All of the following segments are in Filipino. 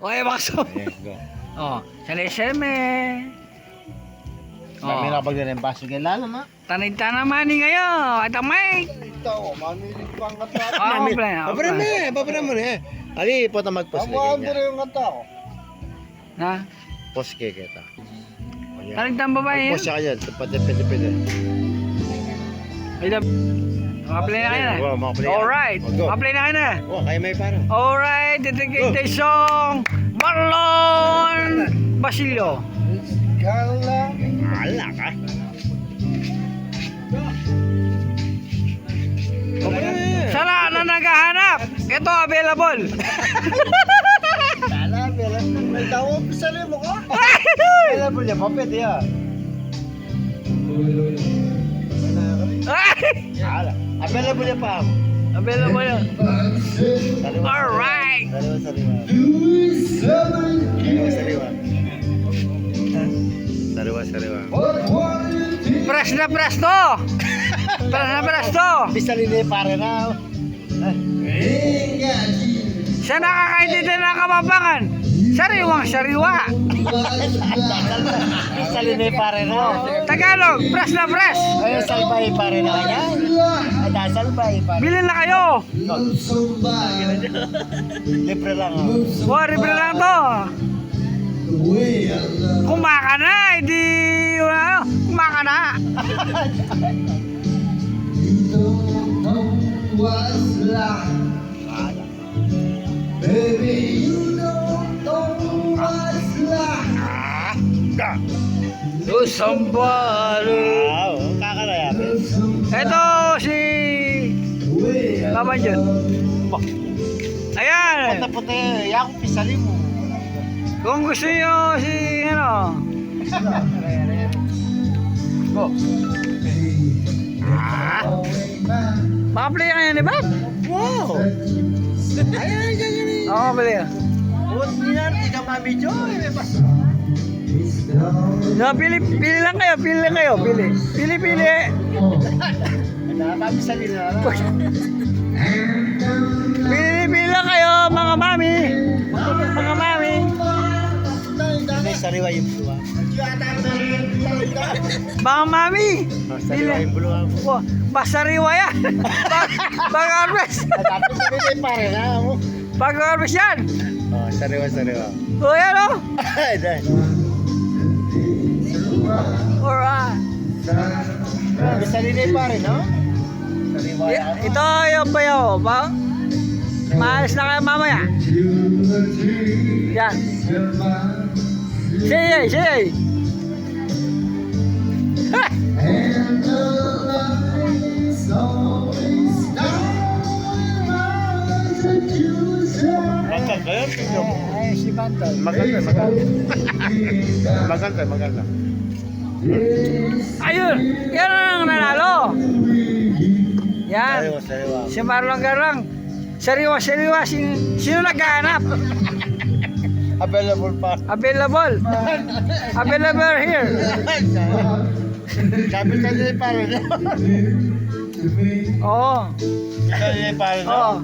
Okay, bakso. Ayan, go. Oh, saliseme. Kami Oh, na pag din baso kay lalo ma. tanid naman ni ngayon. At amay. Ito, mamilig pang kata. Ah, problema. Papre mo ni. Ali po ta magpost Amo lagi andre niya. yung kanta ko. Na, Post kay kita. tanid ang babae. Post siya kaya, pwede. Ito. Makaplay na kayo na. Wow, makaplay. Alright. Go. Makaplay na kayo na. Oh, kaya may para. Alright, dedicated song. Marlon Basilio. Kala. Ala ka. Sa lahat na naghahanap, ito available. Kala, bela. May tao, pisali mo ka. Kala po niya, papet ya. Ala. Available niya pa. Available yun. Sariwa. Alright. Sariwa. Press na press to. Press to. Bisa lini pare na. Siya nakakaintindi ng kababangan. Sariwang-sariwa. Bisa lini pare na. Tagalog, press na press. Ay salbay pare na kanya. Ada salbay pare. Bilhin na kayo. Libre lang. Libre lang to. Kumaka na, hindi kumaka na. Lusambalo. Wow, kakaraya. Ito si Mama Jun. Ayan. Puti-puti, ya ako pisali mo. Kung gusto nyo si ano. Go. Makaplay ka yan, di ba? Wow. Ayan. Oo, makaplay ka. Buat niya, hindi ka ma-video. No, pili lang kayo, pili. Nakakabisali na. Pili lang kayo, mga mami. May sariwa yung buluwa. Mga mami. Sariwa yung buluwa. Oh, basariwa yan. Pag-harvest. Tapos sabi pare na mo. Pag-harvest yan. Oh, sariwa. O yan o. Ay, dahil. Alright. Bisali na yung pare, no? Sariwa yan. Ito yung bayo. Maalis na kayo mamaya. Yan. Sige. Ha! Maganda yun, tingnan mo. Ay, si Bantol. Maganda. Ayun! Yan ang nanalo! Yan! Sariwa. Si Marlon Garang. Sariwa. Sino naghahanap? Available pa. Available here. Sabi ka nila yung pare, no? Oo. Sabi nila yung pare, no? Oo.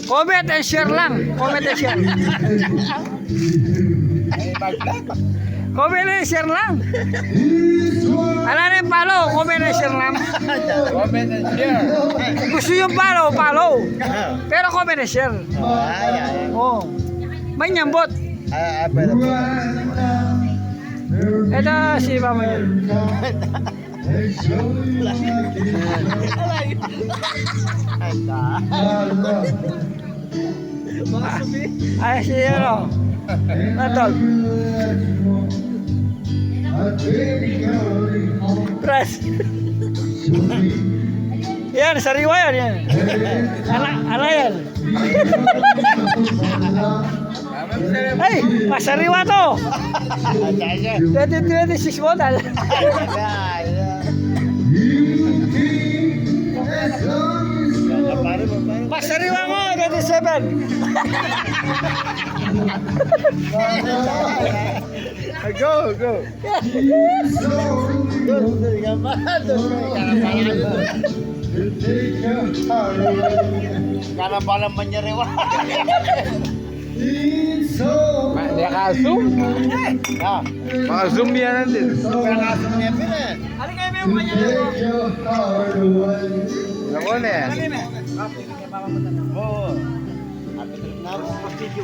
Comment and share lang. Comment and share lang. Ano na yung follow? Comment and share lang. Comment and share. Gusto yung follow. Pero comment and share. Ay. Oo. May nyambot. Available. Ito si Mama yun. Ay, si ano? Natol. Press. Yan, sariwa yan. Ano yan? Ay, masariwa to. 2026 model. Masariwa mo, 27. Go. Go. Kana balang manyarewa. Dia ka-zoom. Ah, Maka-zoom yan natin. kaya kaso niya pin eh. Ano kayo may umanya na ito? Ako na yan. Oo. Napapastidyo.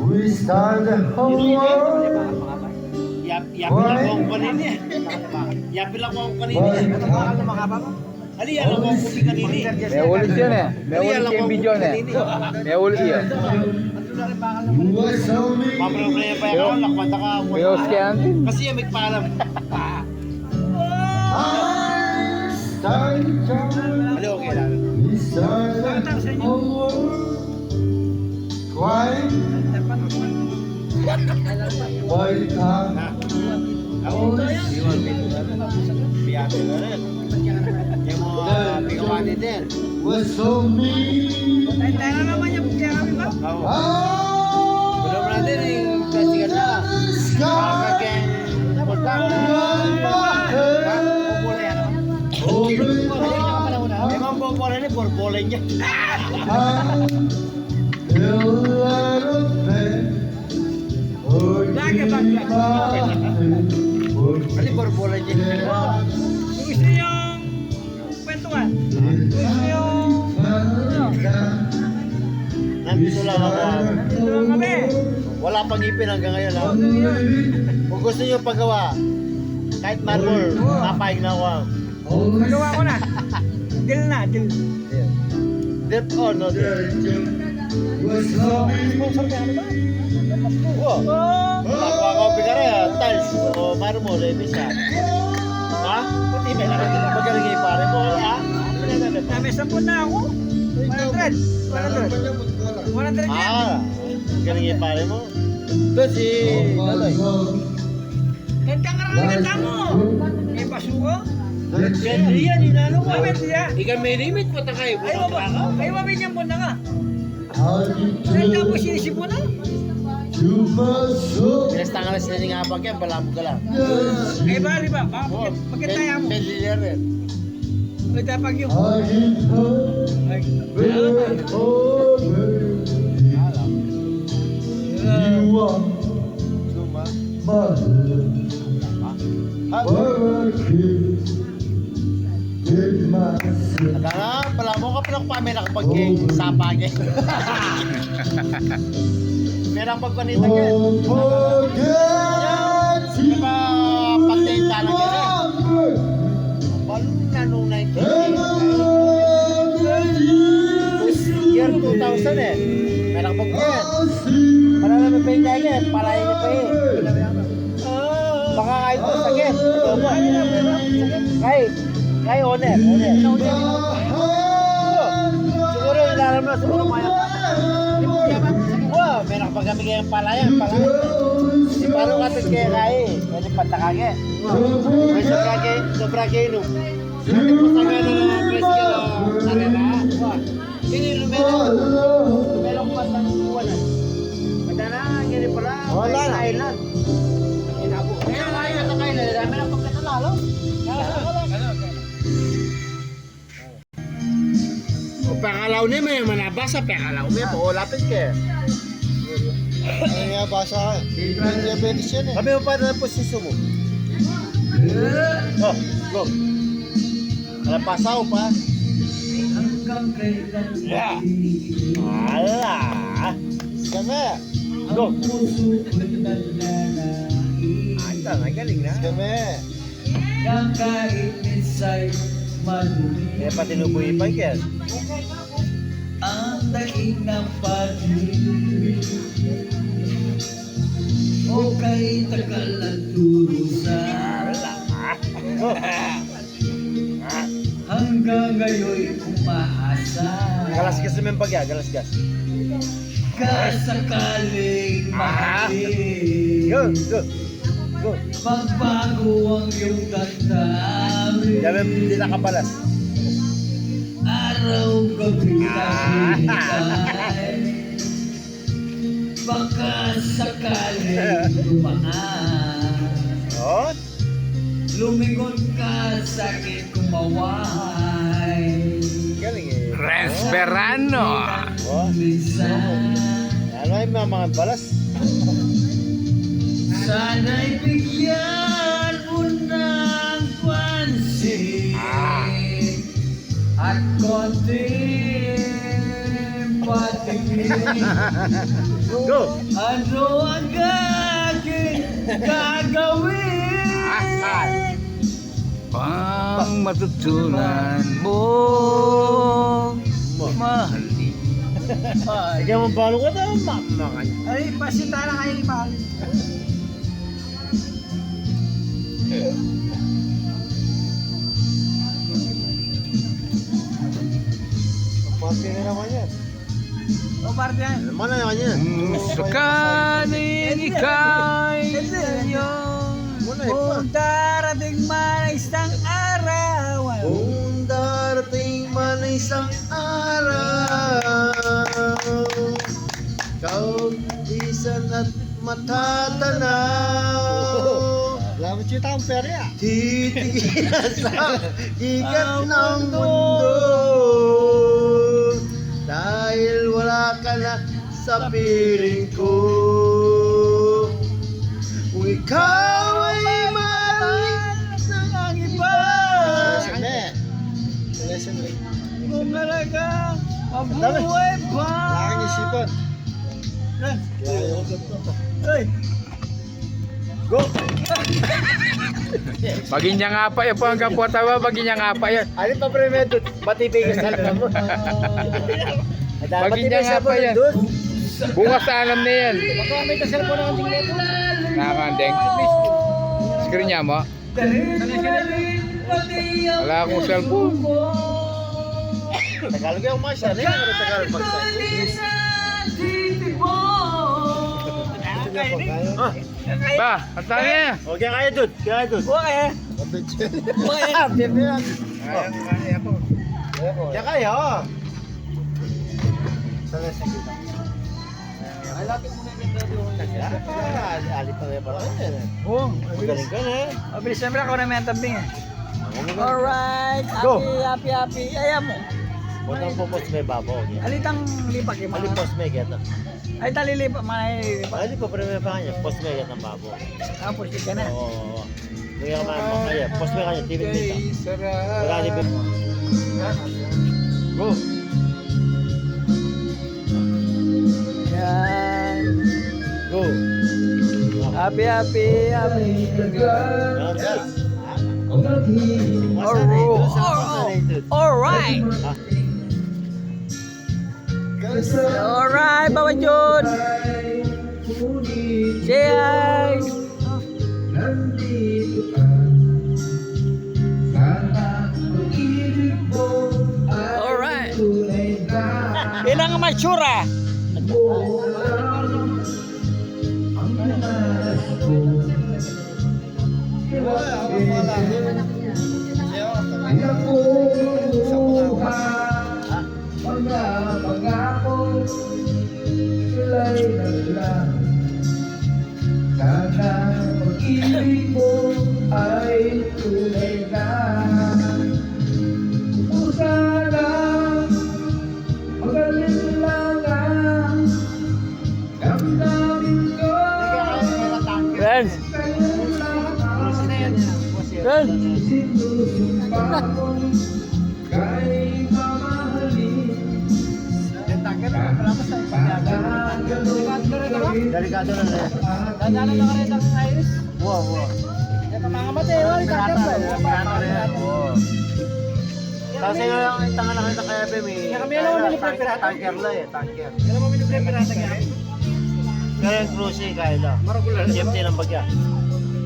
We start the whole world. Yapil ako ang kanini eh. Yapil ako ang kanini eh. Ali, alam mo kung kanini. May ulit yun eh. May ulit yung video na eh. May ulit yun. You are so mean. Maproblema pa ako, nakwanta ka. May host kaya natin. Kasi yung magpaalam. I started to Ali, okay lang. We started the whole world. Crying. Why can't Ako, iwan biyate na rin. Yung mga pigawani din. was so mean? Tayo naman yung kaya kami ba? Oo. Oh, Belum natin yung plasikan na. sky. Kakageng. Pulpang. Bobole yan. Memang bobole ini borbolenya. Kali borbolenya. Gusto yung kwentuhan? Gusto yung... Nandito lang ako. Ito lang kami. Wala pang ipin hanggang ngayon. Ha? Kung gusto niyo pagawa, kahit marble, papayag na ako. Magawa ko na. Deal na, deal. Dip or no dip? Sponsor ka ano ba? Oo. Nakuha ko bigara ya, tiles o marble, bisa. Ha? Pati may nakakita. Magaling yung pare mo, ha? May 10 na ako. 100. 100. 100 yan. Ah, galing yung pare mo. Doon si Laloy. Ganda ka rin ganda mo. May pasuko. Ganda yan, inano ko. Bakit siya? Ikaw may limit, pata kayo. Ayaw ba? Ayaw ba binyan mo na nga? Saan ka po sinisipo na? Pinastangalas na nga pag yan, balabog ka lang. Ay ba, di ba? Bakit tayo mo? Pedilier rin. Ay, tapag yung... Ay, Suma. Akala, pala mo ka pinakpamay nakapag-geng sapageng. Merang pagpanita ka. Di ba pagtenta lang yan eh? Balong na nung 1980. Year 2000 eh. Merang pagpanita. Para namin pa yung kaya eh. Palayin niya pa eh. Baka kayo po sakit. Kay owner. Siguro ilalam na siguro maya. Wow, may nakapagami kayong palayan. Si Paro katid kaya kaya. Pwede patakage. May sobra kayo no. Hindi po sa gano'n na press ka na sarena. Hindi lumelo ko pa sa nukuwanan. Madala, ganyan pala. Wala na. Island. Kaya kaya sa kayo na. Dami na pagkatalalo. Pangalaw niya may manabasa, pangalaw niya po, lapit ka. Ano nga basa? Diabetes yan eh. Kami mo pa na posisyon mo. Oh, go. Alam pasaw pa. Yeah. Ala. Kami. Go. Ay, tama, galing na. Kami. Eh, pati nubuhi pa yan. Ang daing ng pag-ibig o kay tagal ng turusa hanggang ngayon umaasa Galasgas naman pag yan, galasgas. kasakaling mahalin Go, go, go. pagbago ang iyong damdamin Dami hindi nakabalas. araw gabi tahimikay baka sakaling dumaan Oh, lumingon ka sa akin kumaway. Galing eh. Renz Verano. Oh, Minsan, ano yung mga balas? sana'y bigyan mo ng pansin at konting patingin. Go! Ano ang aking gagawin? Pang matutunan mo mahalin. Sige mo balo ko na makan. Ay, pasita lang kayo ni Mahal. Pati na naman yan. O, parte yan. Naman na naman yan. Sakaling ika'y Muna eh pa. Kung darating man isang araw, Kung darating man isang araw, kauntisan at matatanaw. Salamat siya taong perya. Titigilan sa ikat ng mundo. Dahil wala ka na sa piling ko. Kung ikaw ay maalis ng ang iba. kung talaga mabuhay pa. Nakakisipan. Ay, Go! Pagin niya nga pa yung pang kapota ba? Pagin niya nga pa yan. Alin pa premedo? Matibay ka sa alam mo. Pagin niya nga pa yan. Bukas na alam na yan. Baka may kasalpo na kanting neto. Nakakandeng. Screen niya mo? Wala akong cellphone. Tagalog yung mga siya. Ano yung Tagalog pagsa? Ba, at niya. Okay, kaya dud. Kaya dud. okay. Kaya kaya, oh. Sana sa kita. Ay, lapit mo na yung ganda doon. Alip pa rin pala kayo. Oo, Magaling ka na eh. mabilis siyempre ako na may tamping eh. Alright, Go. happy. Ayaw mo. Punta po post may babo. Alitang lipak yung Alip mga. post may get. Ay, talilipak, malilipak. Alip pa rin pa kanya. Post may get ng babo. Tapos ka na. Oo. Kaya ka kaya. Post may kanya. TV dito. Wala alipin mo. Go. Yan. Go. Happy. Meron ka. Alright. Alright, Bawa Jun. Say hi. Alright. Ilang matsura? Friends. Delikado na na. Dadala na ka rin ang ayos. Wow. Ito mga mati, wala Kasi nga yung tanga na kita kaya Bemi. Kami alam mo nilipre-pirata. Tanker lang eh, tanker. Alam mo minupre-pirata kaya? Kaya yung cruise eh, kaya lang. Safety ng bagya.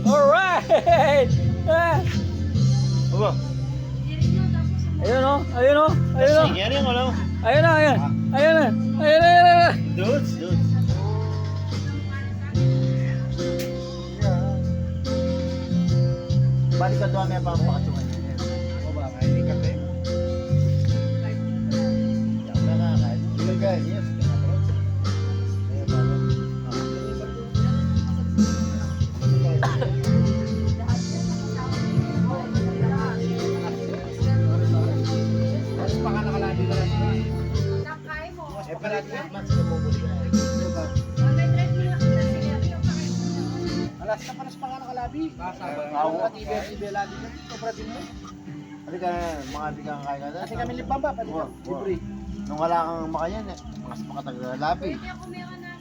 Alright! Aba, Ayun o, ayun o, ayun o. sige rin wala mo. Ayun na, ayun. Ayun na, ayun na. Dudes. Balik ka doon may pampakatsungan. O ba, hindi ka pe? Yan na nga, kahit. Yes. Makalat na, mas lumubog yan. Alas na paras pa nga nakalabi. Ako ka TV lagi na. Sobra din mo. Halika na, mga di kang kaya ka. Kasi kami limbang ba? Pwede ka. Libre. Nung wala kang makayan, mas makatagal lapi. Pwede ako meron na